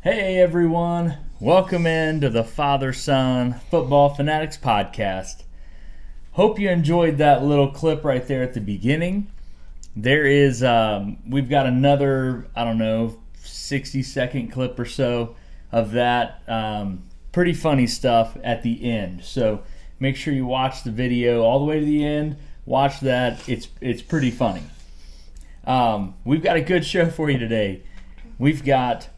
Hey everyone, welcome into the Father-Son Football Fanatics podcast. Hope you enjoyed that little clip right there at the beginning. There is, we've got another, 60-second clip or so of that. Pretty funny stuff at the end. So make sure you watch the video all the way to the end. Watch that. It's pretty funny. We've got a good show for you today. We've got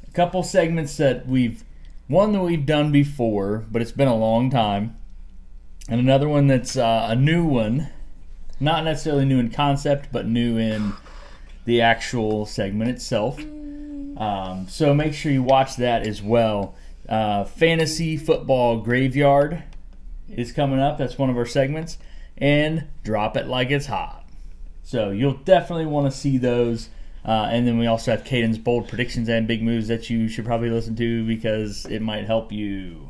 a couple segments that we've done before, but it's been a long time, and another one that's a new one, not necessarily new in concept, but new in the actual segment itself. So make sure you watch that as well. Fantasy Football Graveyard is coming up. That's one of our segments, and Drop It Like It's Hot. So you'll definitely want to see those. And then we also have Caden's bold predictions and big moves that you should probably listen to because it might help you.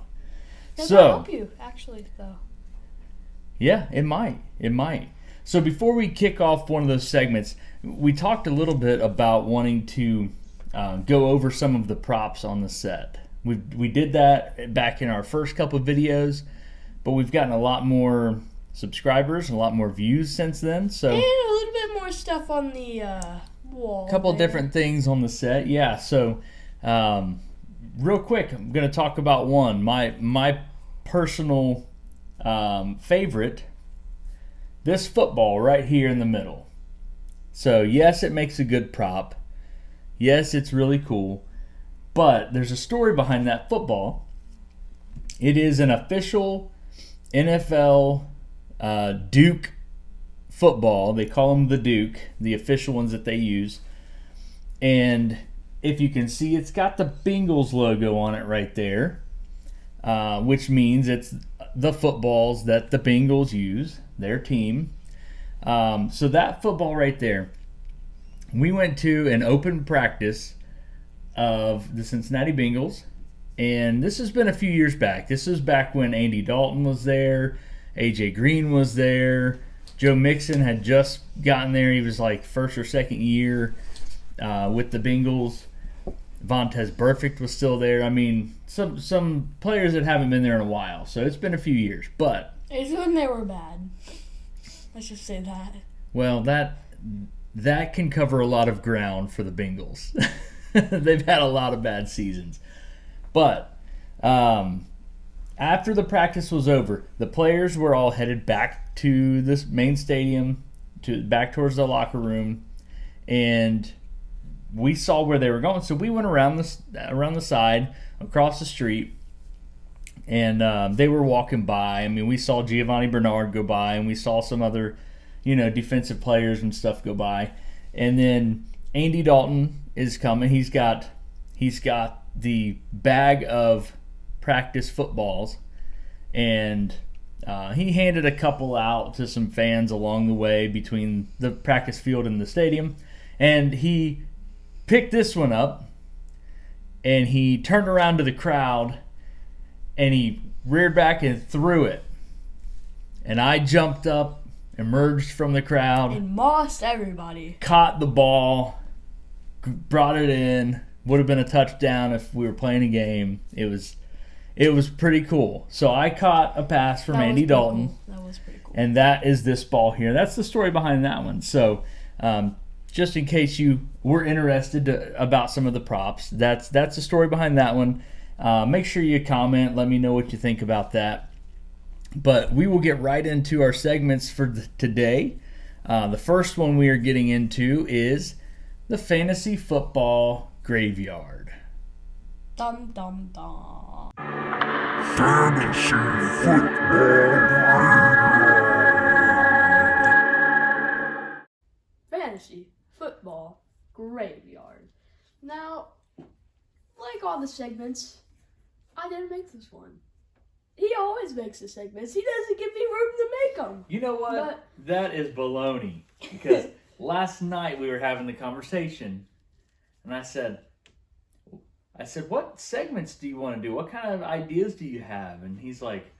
It might help you, actually, though. Yeah, it might. It might. So before we kick off one of those segments, we talked a little bit about wanting to go over some of the props on the set. We did that back in our first couple of videos, but we've gotten a lot more subscribers and a lot more views since then. So and a little bit more stuff on the wall. A couple different things on the set. Yeah, so real quick, I'm going to talk about one. My personal favorite, this football right here in the middle. So yes, it makes a good prop. Yes, it's really cool. But there's a story behind that football. It is an official NFL Duke football. They call them the Duke, the official ones that they use. And if you can see, it's got the Bengals logo on it right there, which means it's the footballs that the Bengals use, their team. So that football right there, we went to an open practice of the Cincinnati Bengals, and this has been a few years back. This is back when Andy Dalton was there, AJ Green was there, Joe Mixon had just gotten there. He was like first or second year with the Bengals. Vontaze Burfict was still there. I mean, some players that haven't been there in a while. So it's been a few years. But it's when they were bad. Let's just say that. Well, that can cover a lot of ground for the Bengals. They've had a lot of bad seasons. But after the practice was over, the players were all headed back to this main stadium, back towards the locker room, and we saw where they were going. So we went around the side, across the street, and they were walking by. I mean, we saw Giovanni Bernard go by, and we saw some other, defensive players and stuff go by. And then Andy Dalton is coming. He's got the bag of practice footballs, and he handed a couple out to some fans along the way between the practice field and the stadium, and he picked this one up, and he turned around to the crowd, and he reared back and threw it, and I jumped up, emerged from the crowd, and mossed everybody, caught the ball, brought it in. Would have been a touchdown if we were playing a game. It was pretty cool. So I caught a pass from Andy Dalton. Cool. That was pretty cool. And that is this ball here. That's the story behind that one. So just in case you were interested about some of the props, that's the story behind that one. Make sure you comment. Let me know what you think about that. But we will get right into our segments for today. The first one we are getting into is the Fantasy Football Graveyard. Dum, dum, dum. Fantasy Football Graveyard. Now, like all the segments, I didn't make this one. He always makes the segments. He doesn't give me room to make them. You know what? That is baloney. Because last night we were having the conversation, and I said, what segments do you want to do? What kind of ideas do you have? And he's like,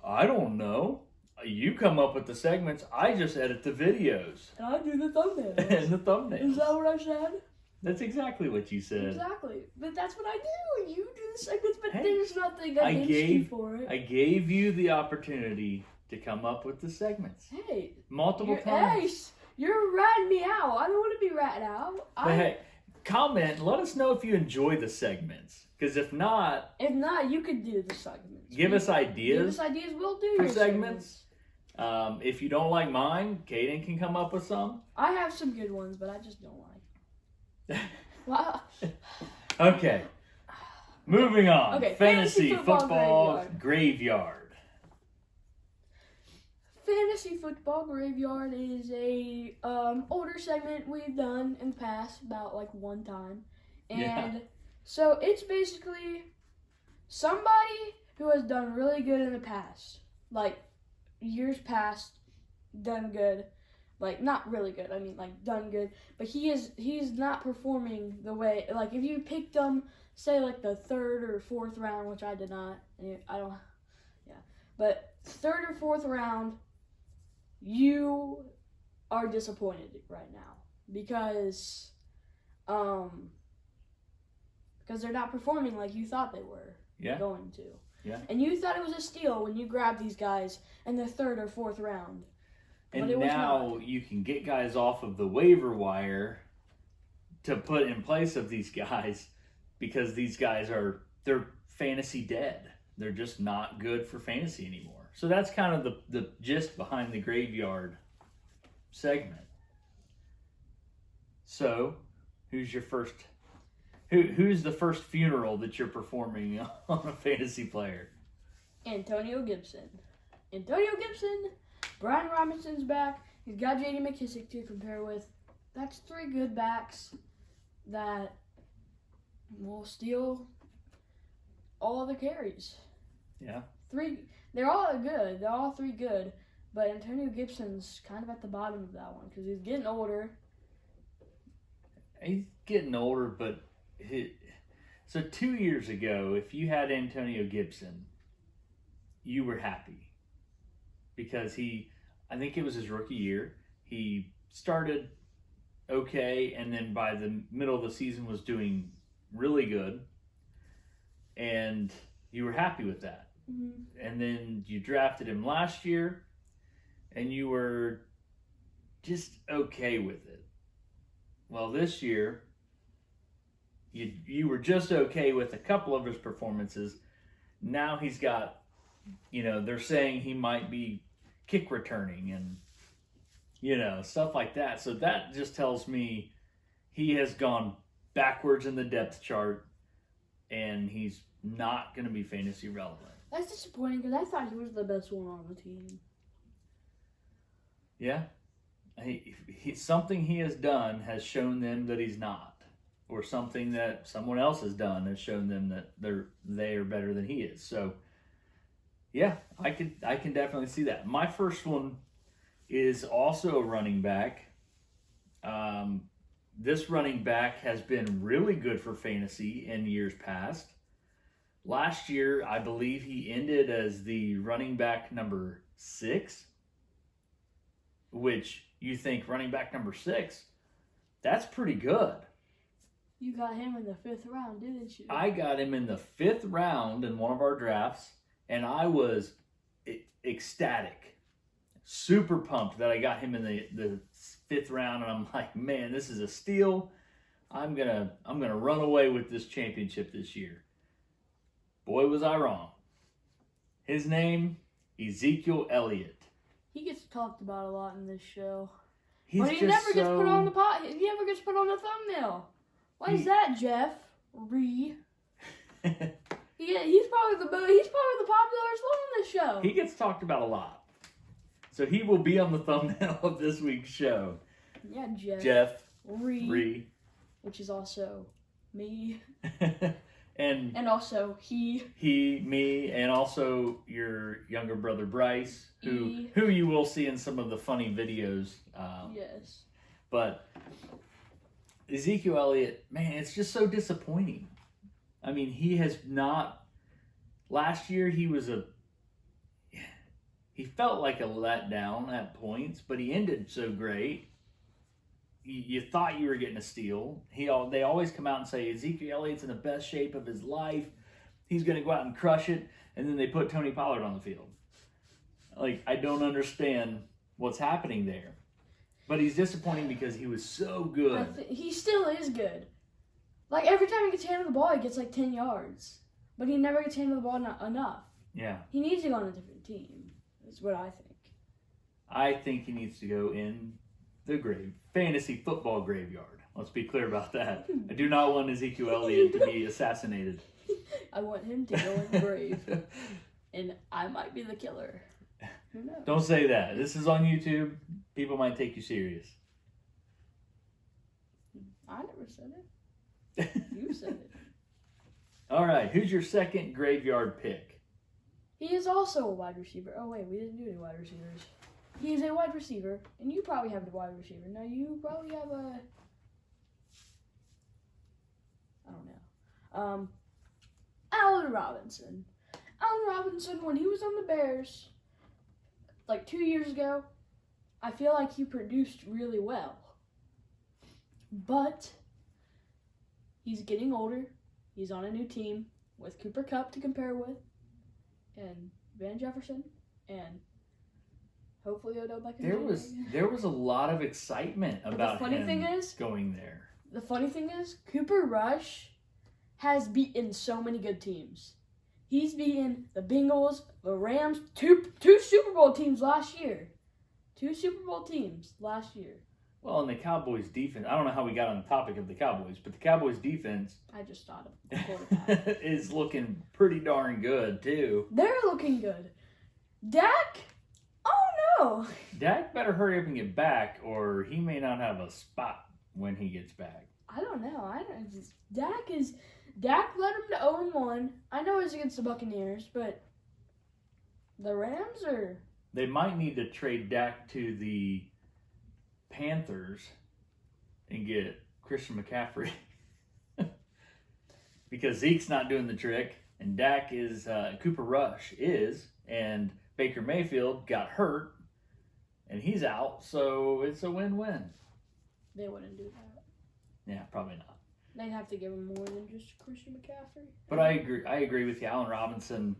I don't know. You come up with the segments. I just edit the videos. And I do the thumbnails. And the thumbnails. Is that what I said? That's exactly what you said. Exactly. But that's what I do. You do the segments, but Hey, there's nothing against you for it. I gave you the opportunity to come up with the segments. Hey. Multiple times. You're ratting me out. I don't want to be ratted out. But hey, comment and let us know if you enjoy the segments. Because if not, you could do the segments. Give us ideas. Give us ideas. We'll do for your segments. If you don't like mine, Kaden can come up with some. I have some good ones, but I just don't like. Wow. Okay. Moving on. Okay. Fantasy football graveyard. Fantasy Football Graveyard is a older segment we've done in the past, about like one time. And so it's basically somebody who has done really good in the past. Like years past, done good. Like not really good, I mean like done good. But he's not performing the way, like if you picked him, say like the 3rd or 4th round, which I did not. But 3rd or 4th round, you are disappointed right now because they're not performing like you thought they were going to. Yeah. And you thought it was a steal when you grabbed these guys in the 3rd or 4th round. And now you can get guys off of the waiver wire to put in place of these guys because these guys they're fantasy dead. They're just not good for fantasy anymore. So that's kind of the gist behind the graveyard segment. So, who's your first? Who's the first funeral that you're performing on a fantasy player? Antonio Gibson. Brian Robinson's back. He's got J.D. McKissick to compare with. That's 3 good backs that will steal all the carries. Yeah. 3. They're all good. They're all 3 good. But Antonio Gibson's kind of at the bottom of that one because he's getting older. He's getting older, but so 2 years ago, if you had Antonio Gibson, you were happy because I think it was his rookie year. He started okay, and then by the middle of the season was doing really good, and you were happy with that. Mm-hmm. And then you drafted him last year, and you were just okay with it. Well, this year, you were just okay with a couple of his performances. Now he's got, they're saying he might be kick returning and, stuff like that. So that just tells me he has gone backwards in the depth chart, and he's not going to be fantasy relevant. That's disappointing because I thought he was the best one on the team. Yeah. Something he has done has shown them that he's not, or something that someone else has done has shown them that they are better than he is. So, yeah, I can definitely see that. My first one is also a running back. This running back has been really good for fantasy in years past. Last year, I believe he ended as the running back number 6, which you think running back number 6, that's pretty good. You got him in the 5th round, didn't you? I got him in the 5th round in one of our drafts, and I was ecstatic, super pumped that I got him in the 5th round, and I'm like, man, this is a steal. I'm gonna run away with this championship this year. Boy, was I wrong. His name, Ezekiel Elliott. He gets talked about a lot in this show. He never gets put on the pot. He never gets put on the thumbnail. Why is that, Jeff? He's probably the popularest one on this show. He gets talked about a lot. So he will be on the thumbnail of this week's show. Yeah, Jeff Ree. Which is also me. And also he, me, and also your younger brother Bryce, who you will see in some of the funny videos. Yes. But Ezekiel Elliott, man, it's just so disappointing. I mean, he has not. Last year he felt like a letdown at points, but he ended so great. you thought you were getting a steal. They always come out and say Ezekiel Elliott's in the best shape of his life. He's going to go out and crush it. And then they put Tony Pollard on the field. Like, I don't understand what's happening there. But he's disappointing because he was so good. He still is good. Like, every time he gets handed the ball, he gets like 10 yards. But he never gets handed the ball enough. Yeah. He needs to go on a different team. That's what I think. I think he needs to go in the fantasy football graveyard. Let's be clear about that. I do not want Ezekiel Elliott to be assassinated. I want him to go in the grave. And I might be the killer. Who knows? Don't say that. This is on YouTube. People might take you serious. I never said it. You said it. All right. Who's your second graveyard pick? He is also a wide receiver. Oh, wait. We didn't do any wide receivers. He is a wide receiver. And you probably have a wide receiver. Now, you probably have a... I don't know. Allen Robinson. Allen Robinson, when he was on the Bears, like 2 years ago, I feel like he produced really well. But he's getting older. He's on a new team with Cooper Kupp to compare with, and Van Jefferson, and hopefully Odell Beckham. There was a lot of excitement about the funny him thing is, going there. The funny thing is, Cooper Rush has beaten so many good teams. He's beaten the Bengals, the Rams, two Super Bowl teams last year. 2 Super Bowl teams last year. Well, and the Cowboys' defense, I don't know how we got on the topic of the Cowboys, but the Cowboys' defense I just thought of the quarterback. is looking pretty darn good, too. They're looking good. Dak? Oh, no. Dak better hurry up and get back, or he may not have a spot when he gets back. I don't know. Dak led him to 0-1. I know it's against the Buccaneers, but the Rams are... They might need to trade Dak to the Panthers and get Christian McCaffrey. Because Zeke's not doing the trick, and Dak is, Cooper Rush is, and Baker Mayfield got hurt, and he's out, so it's a win-win. They wouldn't do that. Yeah, probably not. They'd have to give him more than just Christian McCaffrey. But I agree with you. Allen Robinson,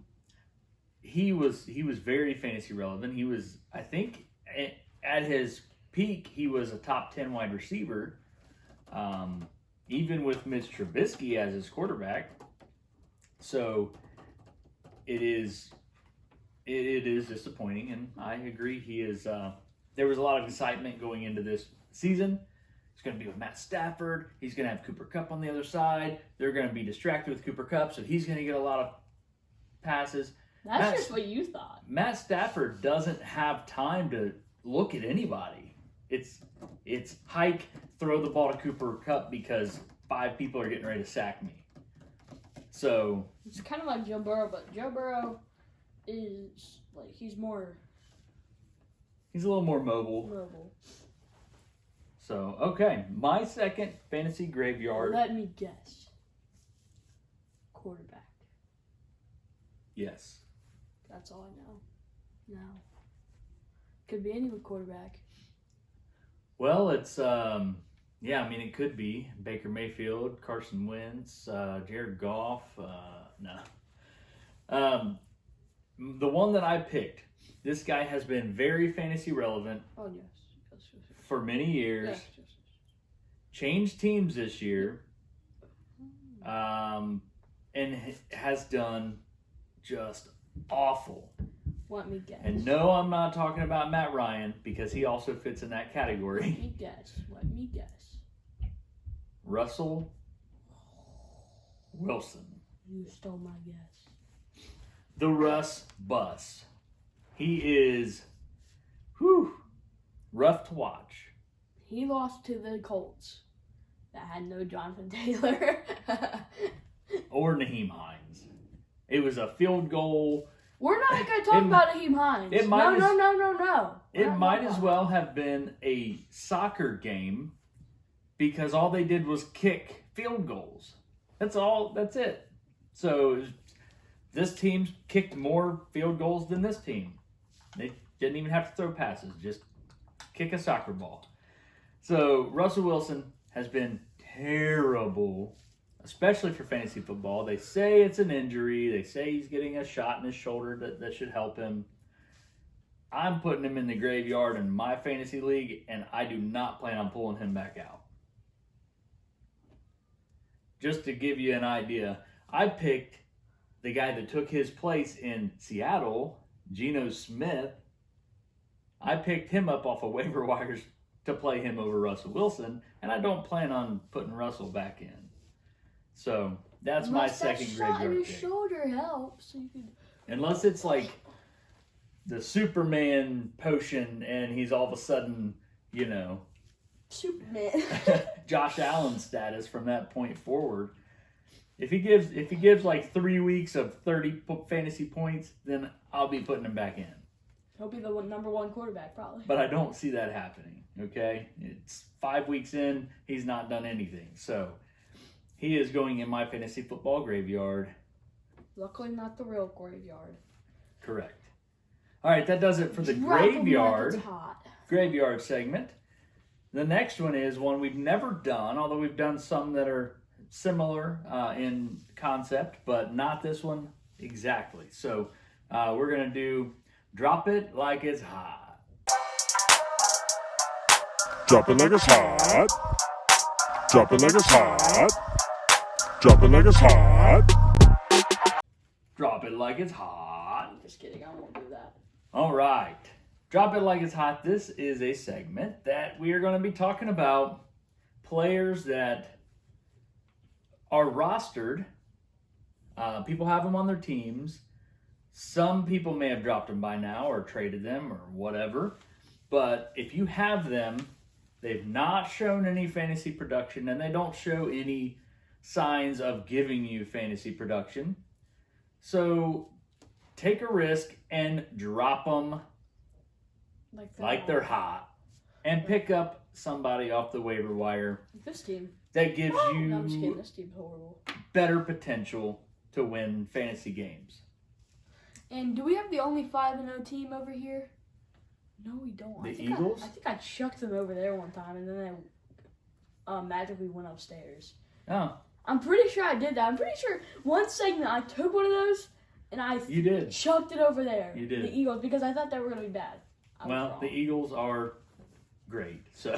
he was very fantasy relevant. He was, I think, at his peak, he was a top 10 wide receiver, even with Mitch Trubisky as his quarterback. So it is disappointing, and I agree. He is. There was a lot of excitement going into this season. He's going to be with Matt Stafford. He's going to have Cooper Kupp on the other side. They're going to be distracted with Cooper Kupp, so he's going to get a lot of passes. That's just what you thought. Matt Stafford doesn't have time to look at anybody. It's hike, throw the ball to Cooper Kupp because 5 people are getting ready to sack me. So it's kind of like Joe Burrow, but Joe Burrow is like he's a little more mobile. So, okay, my second fantasy graveyard. Let me guess. Quarterback. Yes. That's all I know. No. Could be any quarterback. Well, it's, it could be Baker Mayfield, Carson Wentz, Jared Goff. No. The one that I picked, this guy has been very fantasy relevant. Oh, yes. For many years. Yes. Changed teams this year. And has done just awful. Let me guess. And no, I'm not talking about Matt Ryan because he also fits in that category. Let me guess. Russell Wilson. You stole my guess. The Russ Bus. He is, rough to watch. He lost to the Colts that had no Jonathan Taylor. Or Naheem Hines. It was a field goal. We're not going to talk about Naheem Hines. No. It might as well have been a soccer game because all they did was kick field goals. That's all. That's it. So this team kicked more field goals than this team. They didn't even have to throw passes. Just kick a soccer ball. So Russell Wilson has been terrible, especially for fantasy football. They say it's an injury. They say he's getting a shot in his shoulder that should help him. I'm putting him in the graveyard in my fantasy league, and I do not plan on pulling him back out. Just to give you an idea, I picked the guy that took his place in Seattle, Geno Smith. I picked him up off of waiver wires to play him over Russell Wilson, and I don't plan on putting Russell back in. So that's my second graveyard pick. Your pick. shoulder helps. So you can... Unless it's like the Superman potion, and he's all of a sudden, Superman. Josh Allen status from that point forward. If he gives like 3 weeks of 30 fantasy points, then I'll be putting him back in. He'll be the number one quarterback, probably. But I don't see that happening, okay? It's 5 weeks in, he's not done anything. So he is going in my fantasy football graveyard. Luckily not the real graveyard. Correct. All right, that does it for the graveyard segment. The next one is one we've never done, although we've done some that are similar in concept, but not this one exactly. So we're going to do Drop It Like It's Hot. Drop it like it's hot. Drop it like it's hot. Drop it like it's hot. Drop It Like It's Hot. Just kidding, I won't do that. All right. Drop It Like It's Hot. This is a segment that we are going to be talking about players that are rostered. People have them on their teams. Some people may have dropped them by now or traded them or whatever. But if you have them, they've not shown any fantasy production and they don't show any signs of giving you fantasy production. So take a risk and drop them like they're hot and pick up somebody off the waiver wire This team. that gives No, I'm just kidding. you This team's horrible. better potential to win fantasy games. And do we have the only 5-0 team over here? No, we don't. The Eagles? I think I chucked them over there one time, and then they magically went upstairs. Oh, I'm pretty sure I did that. I'm pretty sure one segment I took one of those, and I you did. chucked it over there. You did. The Eagles, because I thought they were going to be bad. Well, the Eagles are great. So,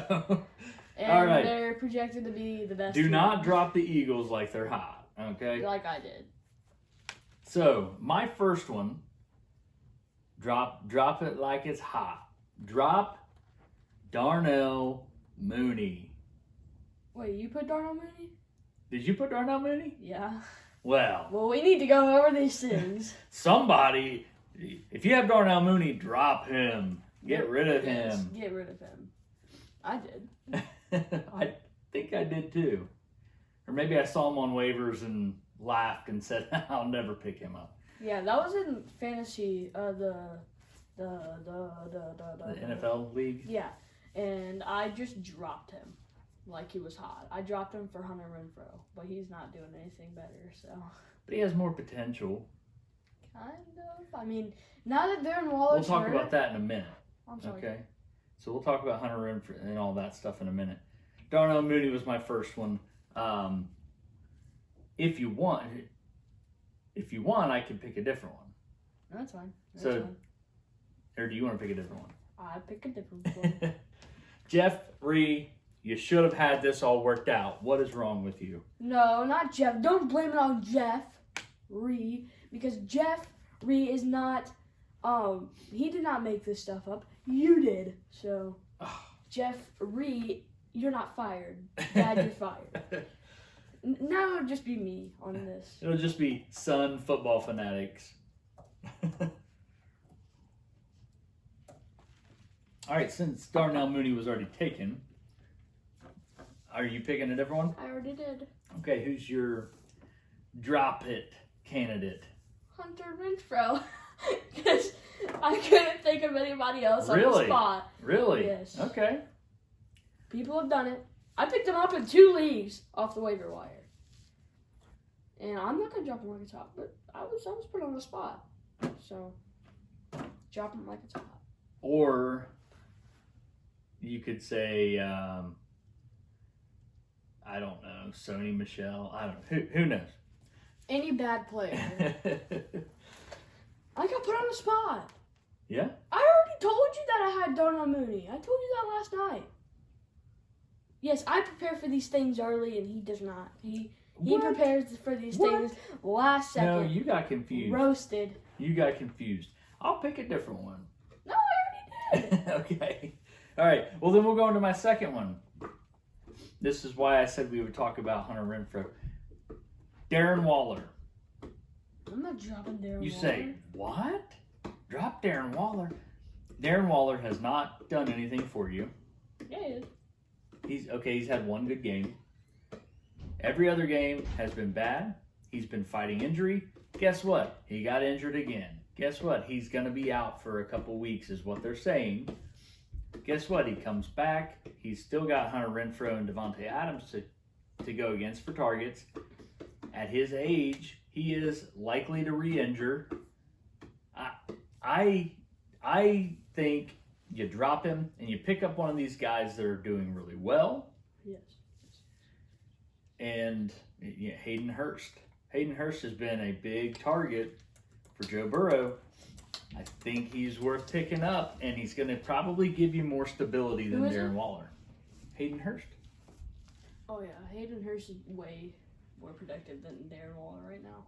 and all right. They're projected to be the best Do team. not drop the Eagles like they're hot, okay? Like I did. So, my first one, drop it like it's hot. Drop Darnell Mooney. Wait, you put Darnell Mooney? Did you put Darnell Mooney? Yeah. Well, Well, we need to go over these things. somebody, if you have Darnell Mooney, drop him. Get rid of Yes, him. get rid of him. I did. I think I did too. Or maybe I saw him on waivers and laughed and said, I'll never pick him up. Yeah, that was in fantasy, the NFL league? Yeah, and I just dropped him like he was hot. I dropped him for Hunter Renfrow, but he's not doing anything better, so. But he has more potential. Kind of. I mean, now that Darren Waller's We'll talk hurt, about that in a minute. I'm sorry. Okay. So we'll talk about Hunter Renfrow and all that stuff in a minute. Darnell Mooney was my first one. If you want, I can pick a different one. No, that's fine. That's So- fine. Or do you want to pick a different one? I pick a different one. Jeff Ree, you should have had this all worked out. What is wrong with you? No, not Jeff. Don't blame it on Jeff Ree, because Jeff Ree is not, he did not make this stuff up. You did. So, Jeff Ree, you're not fired. Dad, you're fired. Now it'll just be me on this. It'll just be Sun Football Fanatics. All right, since Darnell Mooney was already taken, are you picking a different one? I already did. Okay, who's your drop it candidate? Hunter Renfrow. Because I couldn't think of anybody else on the Really? spot. Really? Yes. Okay. People have done it. I picked him up in 2 leagues off the waiver wire. And I'm not going to drop him like it's hot, but I was put on the spot. So, drop him like it's hot. Or You could say, I don't know, Sony Michelle. I don't know. Who knows? Any bad player. I got put on the spot. Yeah? I already told you that I had Darnell Mooney. I told you that last night. Yes, I prepare for these things early, and he does not. He What? prepares for these What? things last second. No, you got confused. Roasted. You got confused. I'll pick a different one. No, I already did. Okay. All right. Well, then we'll go into my second one. This is why I said we would talk about Hunter Renfrow. Darren Waller. I'm not dropping Darren You Waller. say, what? Drop Darren Waller. Darren Waller has not done anything for you. Yeah, he is. He's had one good game. Every other game has been bad. He's been fighting injury. Guess what? He got injured again. Guess what? He's going to be out for a couple weeks is what they're saying. Guess what? He comes back. He's still got Hunter Renfrow and Devontae Adams to go against for targets. At his age, he is likely to re-injure. I think you drop him and you pick up one of these guys that are doing really well. Yes. And Hayden Hurst. Hayden Hurst has been a big target for Joe Burrow. I think he's worth picking up, and he's going to probably give you more stability than Who is Darren it? Waller. Hayden Hurst. Oh, yeah. Hayden Hurst is way more productive than Darren Waller right now.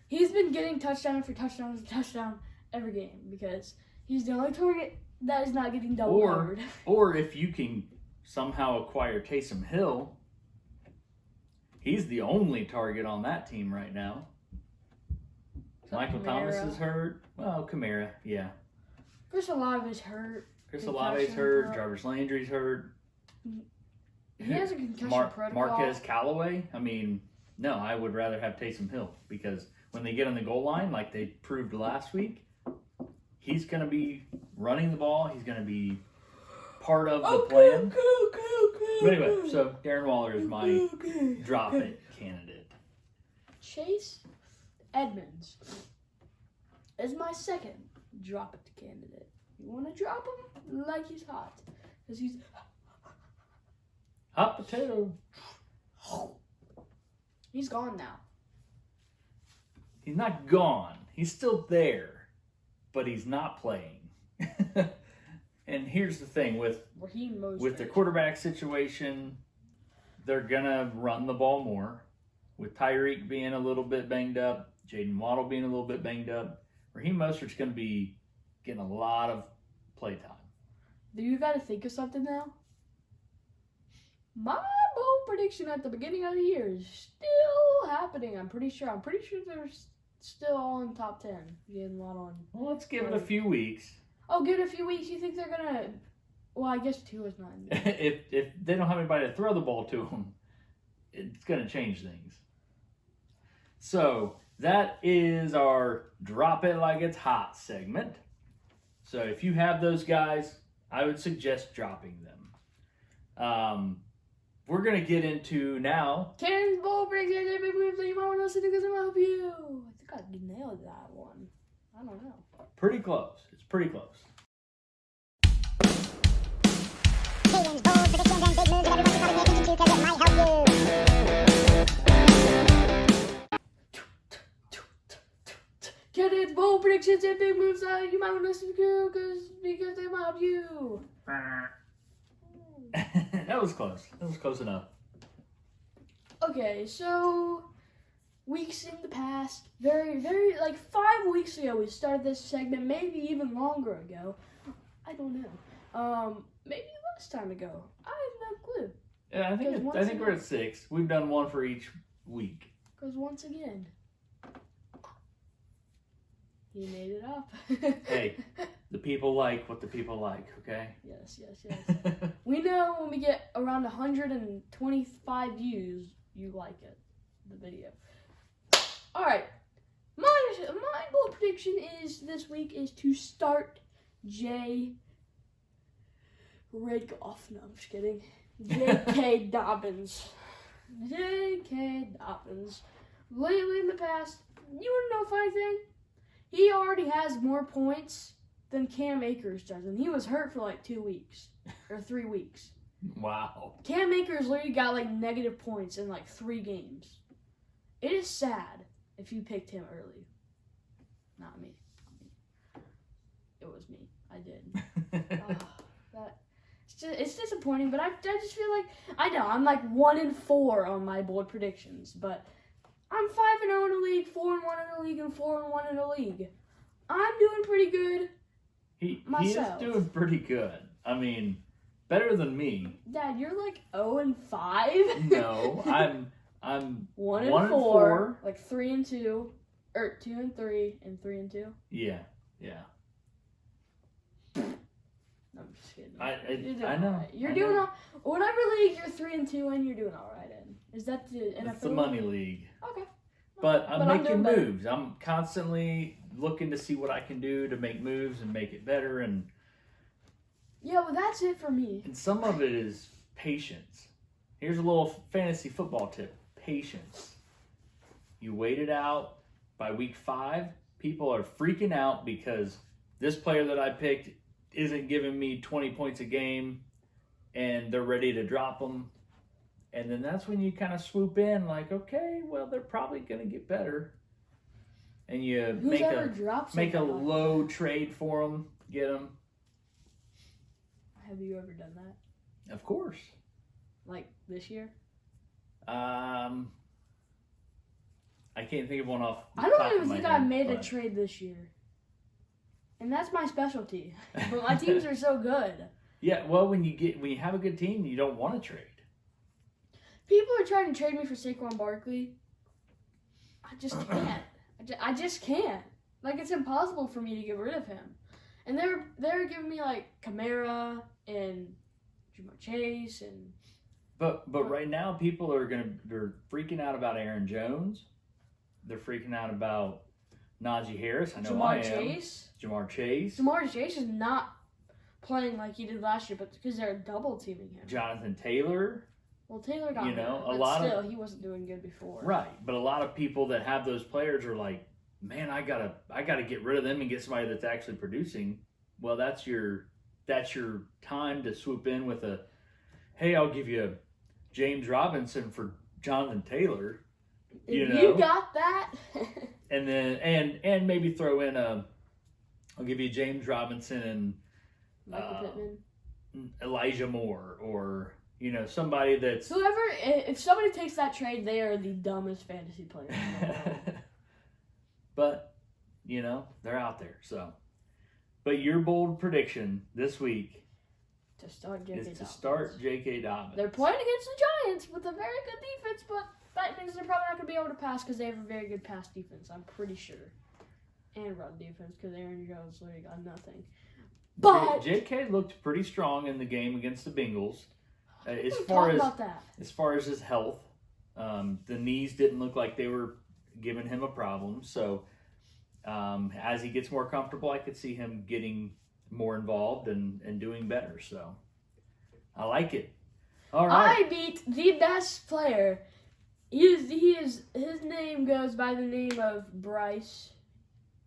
He's been getting touchdown for touchdown to touchdown every game because he's the only target that is not getting double covered. Or if you can somehow acquire Taysom Hill, he's the only target on that team right now. Michael Thomas is hurt. Well, Kamara, yeah. Chris Olave is hurt. Chris Concussion Olave's hurt. pro- Jarvis Landry's hurt. He has a concussion protocol. Marquez Callaway. I mean, no, I would rather have Taysom Hill because when they get on the goal line, like they proved last week, he's going to be running the ball. He's going to be part of the plan. But anyway, so Darren Waller is my drop it candidate. Chase Edmonds is my second drop it candidate. You want to drop him like he's hot because he's Hot potato. he's gone now. He's not gone. He's still there, but he's not playing. And here's the thing with Raheem Mostert. With the quarterback situation, they're going to run the ball more. With Tyreek being a little bit banged up, Jaden Waddle being a little bit banged up, Raheem Mostert's going to be getting a lot of play time. Do you got to think of something now? My bold prediction at the beginning of the year is still happening. I'm pretty sure they're still all in top 10. Jaden Waddle and Well, let's give it a few weeks. oh, give it a few weeks. You think they're gonna? Well, I guess Tua is not. If they don't have anybody to throw the ball to them, it's going to change things. So that is our Drop It Like It's Hot segment. So if you have those guys, I would suggest dropping them. We're going to get into now. Ken's bold prediction. Big moves that you might want to listen to because I'm gonna help you. I think I nailed that one. I don't know. Pretty close. It's pretty close. Keelan's bold predictions and big moves that everyone's got to pay attention to because it might help you. Ken's bold predictions and big moves that you might want to listen to because they might help you. That was close. That was close enough. Okay, so weeks in the past, very, like 5 weeks ago, we started this segment, maybe even longer ago. I don't know. Maybe less time ago. I have no clue. Yeah, I think we're at 6. We've done one for each week. Because once again, he made it up. Hey, the people like what the people like, okay? Yes. We know when we get around 125 views, you like it, the video. All right, my bold prediction is this week is to start J. Redgoff. No, I'm just kidding. J.K. Dobbins. J.K. Dobbins. Lately in the past, you want to know a funny thing? He already has more points than Cam Akers does, and he was hurt for like 2 weeks. or 3 weeks. Wow. Cam Akers literally got like negative points in like 3 games. It is sad if you picked him early. Not me. It was me. I did. It's disappointing, but I just feel like I know I'm like 1-4 on my bold predictions, but I'm 5-0 in a league, 4-1 in a league, and 4-1 in a league. I'm doing pretty good. He is myself. doing pretty good. I mean, better than me. Dad, you're like 0-5. No, I'm 1-4, like 3-2, or 2-3, and 3-2. Yeah. No, I'm just kidding. I know. Right. You're I doing know. all. Whatever league you're 3-2 in, you're doing all right in. Is that the NFL? It's the money league. Okay. But I'm making doing better. moves. I'm constantly looking to see what I can do to make moves and make it better. And Yeah, well, that's it for me. some of it is patience. Here's a little fantasy football tip. Patience. You wait it out. By week 5, people are freaking out because this player that I picked isn't giving me 20 points a game, and they're ready to drop them. And then that's when you kind of swoop in like, okay, well, they're probably going to get better. And you Who's ever dropped make a something? low trade for them, get them. Have you ever done that? Of course. Like this year? I can't think of one off the I don't top even of my think I head, made a but- trade this year. And that's my specialty. But my teams are so good. Yeah, well, when you have a good team, you don't want to trade. People are trying to trade me for Saquon Barkley. I just can't. I just can't. Like, it's impossible for me to get rid of him. And they're giving me like Kamara and Jamar Chase and. But right now, people they're freaking out about Aaron Jones. They're freaking out about Najee Harris. I know I am. Jamar Chase. Jamar Chase is not playing like he did last year, but because they're double teaming him. Jonathan Taylor. Well, Taylor got You know, hurt, a but lot of- still, he wasn't doing good before. Right, but a lot of people that have those players are like, man, I gotta get rid of them and get somebody that's actually producing. Well, that's your time to swoop in with a, hey, I'll give you James Robinson for Jonathan Taylor. If know? you got that, And then and maybe throw in I'll give you James Robinson and Michael Pittman. Elijah Moore, or somebody that's Whoever, if somebody takes that trade, they are the dumbest fantasy player in the world. but they're out there. So, but your bold prediction this week To start J.K. is to Dobbins. start J.K. Dobbins. They're playing against the Giants with a very good defense, but that means they're probably not going to be able to pass because they have a very good pass defense, I'm pretty sure. And run defense because Aaron Jones literally got nothing. But J.K. looked pretty strong in the game against the Bengals. As let's far talk as about that. as far as his health, the knees didn't look like they were giving him a problem. So as he gets more comfortable, I could see him getting more involved and doing better. So I like it. All right. I beat the best player. His name goes by the name of Bryce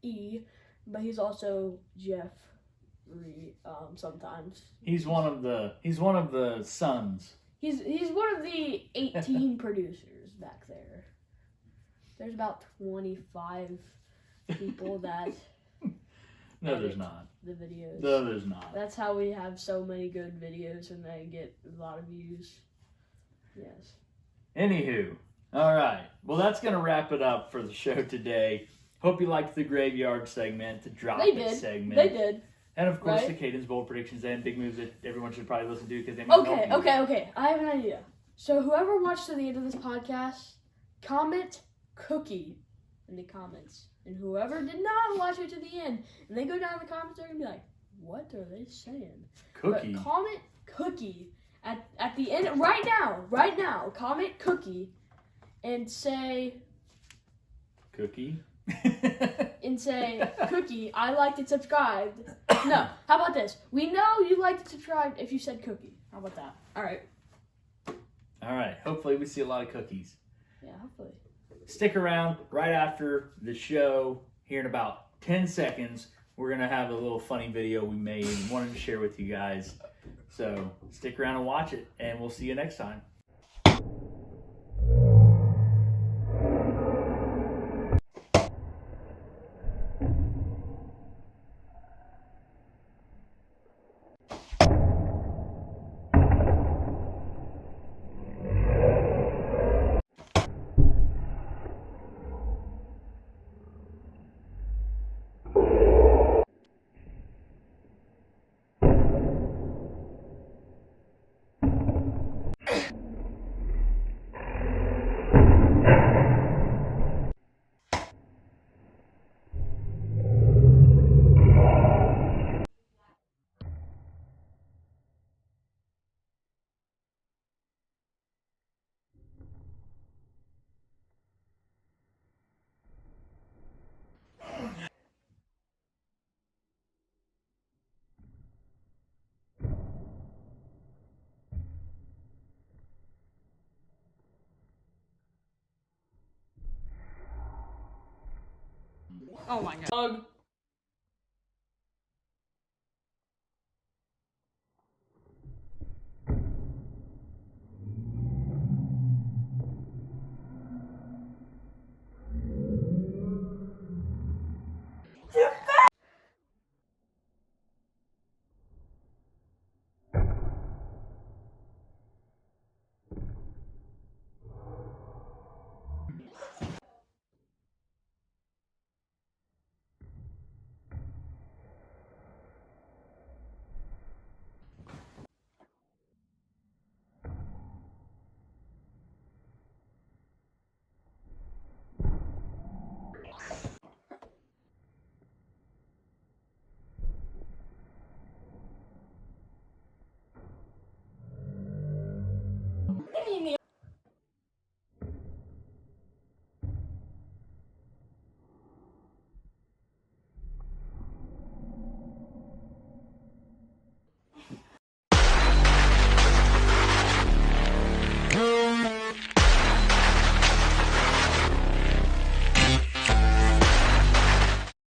E, but he's also Jeffrey sometimes. He's one of the sons. He's one of the 18 producers back there. There's about 25 people that No, there's not. the videos. No, there's not. That's how we have so many good videos and they get a lot of views. Yes. Anywho, all right. Well, that's going to wrap it up for the show today. Hope you liked the graveyard segment, the drop They it did. segment. They did. And of course, Right? the Caden's bold predictions and big moves that everyone should probably listen to because they might help you. Okay. I have an idea. So whoever watched to the end of this podcast, comment cookie in the comments. And whoever did not watch it to the end, and they go down in the comments, they're going to be like, what are they saying? Cookie. But comment cookie at the end, right now, comment cookie and say, Cookie. cookie, I liked and subscribed. No, how about this? We know you liked and subscribed if you said cookie. How about that? All right. All right. Hopefully, we see a lot of cookies. Yeah, hopefully. Stick around right after the show. Here in about 10 seconds, we're going to have a little funny video we made and wanted to share with you guys. So stick around and watch it, and we'll see you next time. Oh my god. Hug.